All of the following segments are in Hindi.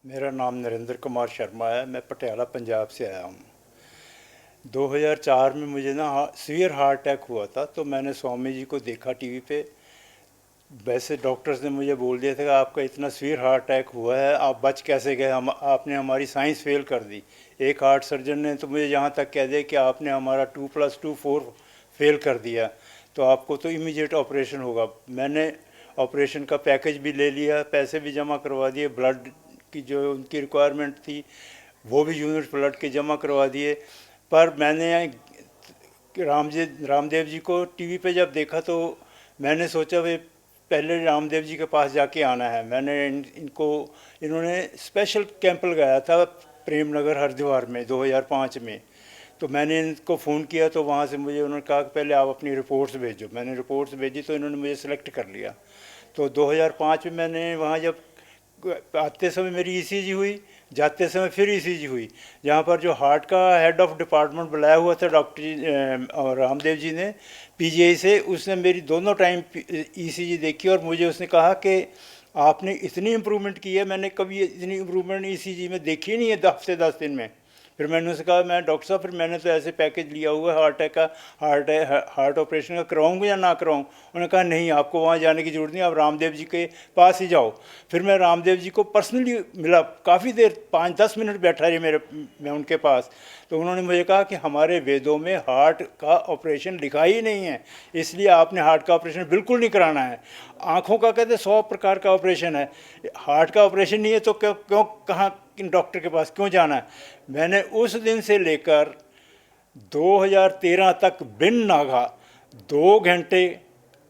मेरा नाम नरेंद्र कुमार शर्मा है। मैं पटियाला पंजाब से आया हूँ। 2004 में मुझे ना सीवियर हार्ट अटैक हुआ था, तो मैंने स्वामी जी को देखा टीवी पे। वैसे डॉक्टर्स ने मुझे बोल दिया था कि आपका इतना सीवियर हार्ट अटैक हुआ है, आप बच कैसे गए, हम आपने हमारी साइंस फेल कर दी। एक हार्ट सर्जन ने तो मुझे यहाँ तक कह दिया कि आपने हमारा 2+2 4 फेल कर दिया, तो आपको तो इमीडिएट ऑपरेशन होगा। मैंने ऑपरेशन का पैकेज भी ले लिया, पैसे भी जमा करवा दिए, ब्लड की जो उनकी रिक्वायरमेंट थी वो भी यूनिट ब्लड के जमा करवा दिए। पर मैंने रामदेव जी को टीवी पे जब देखा तो मैंने सोचा भाई पहले रामदेव जी के पास जाके आना है। मैंने इनको इन्होंने स्पेशल कैंप लगाया था प्रेम नगर हरिद्वार में 2005 में। तो मैंने इनको फ़ोन किया तो वहाँ से मुझे उन्होंने कहा कि पहले आप अपनी रिपोर्ट्स भेजो। मैंने रिपोर्ट्स भेजी तो इन्होंने मुझे सेलेक्ट कर लिया। तो 2005 में मैंने वहाँ जब आते समय मेरी ईसीजी हुई, जाते समय फिर ईसीजी हुई। जहाँ पर जो हार्ट का हेड ऑफ डिपार्टमेंट बुलाया हुआ था डॉक्टर जी और रामदेव जी ने पीजीआई से, उसने मेरी दोनों टाइम ईसीजी देखी और मुझे उसने कहा कि आपने इतनी इम्प्रूवमेंट की है, मैंने कभी इतनी इम्प्रूवमेंट ईसीजी में देखी नहीं है हफ्ते 10 दिन में। फिर मैंने उससे कहा मैं डॉक्टर साहब फिर मैंने तो ऐसे पैकेज लिया हुआ है हार्ट अटैक का, हार्ट ऑपरेशन का, करवाऊँ या ना कराऊँ। उन्होंने कहा नहीं, आपको वहाँ जाने की ज़रूरत नहीं, आप रामदेव जी के पास ही जाओ। फिर मैं रामदेव जी को पर्सनली मिला, काफ़ी देर 5-10 मिनट बैठा रही मैं उनके पास। तो उन्होंने मुझे कहा कि हमारे वेदों में हार्ट का ऑपरेशन लिखा ही नहीं है, इसलिए आपने हार्ट का ऑपरेशन बिल्कुल नहीं कराना है। आँखों का कहते 100 प्रकार का ऑपरेशन है, हार्ट का ऑपरेशन नहीं है तो क्यों क्यों कहाँ किन डॉक्टर के पास क्यों जाना है। मैंने उस दिन से लेकर 2013 तक बिन नागा 2 घंटे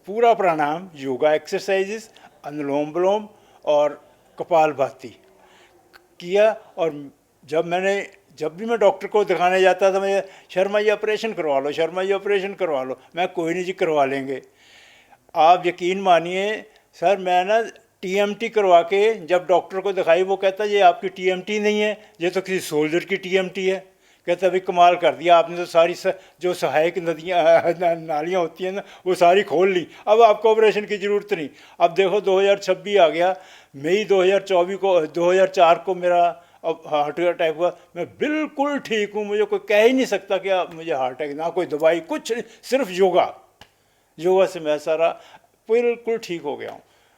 पूरा प्राणायाम, योगा एक्सरसाइजेस, अनुलोम विलोम और कपालभाति किया। और जब भी मैं डॉक्टर को दिखाने जाता था, मैं शर्मा जी ऑपरेशन करवा लो, शर्मा जी ऑपरेशन करवा लो। मैं कोई नहीं जी, करवा लेंगे। आप यकीन मानिए सर, मैं ना टीएमटी करवा के जब डॉक्टर को दिखाई, वो कहता ये आपकी टीएमटी नहीं है, ये तो किसी सोल्जर की टीएमटी है। कहता अभी कमाल कर दिया आपने, तो सारी जो सहायक नदियाँ नालियाँ होती हैं ना वो सारी खोल ली, अब आपको ऑपरेशन की ज़रूरत नहीं। अब देखो 2026 आ गया, मई 2024 को 2004 को मेरा अब हार्ट अटैक हुआ, मैं बिल्कुल ठीक हूँ। मुझे कोई कह ही नहीं सकता कि मुझे हार्ट अटैक, ना कोई दवाई कुछ नहीं, सिर्फ योगा से मैं सारा बिल्कुल ठीक हो गया हूँ।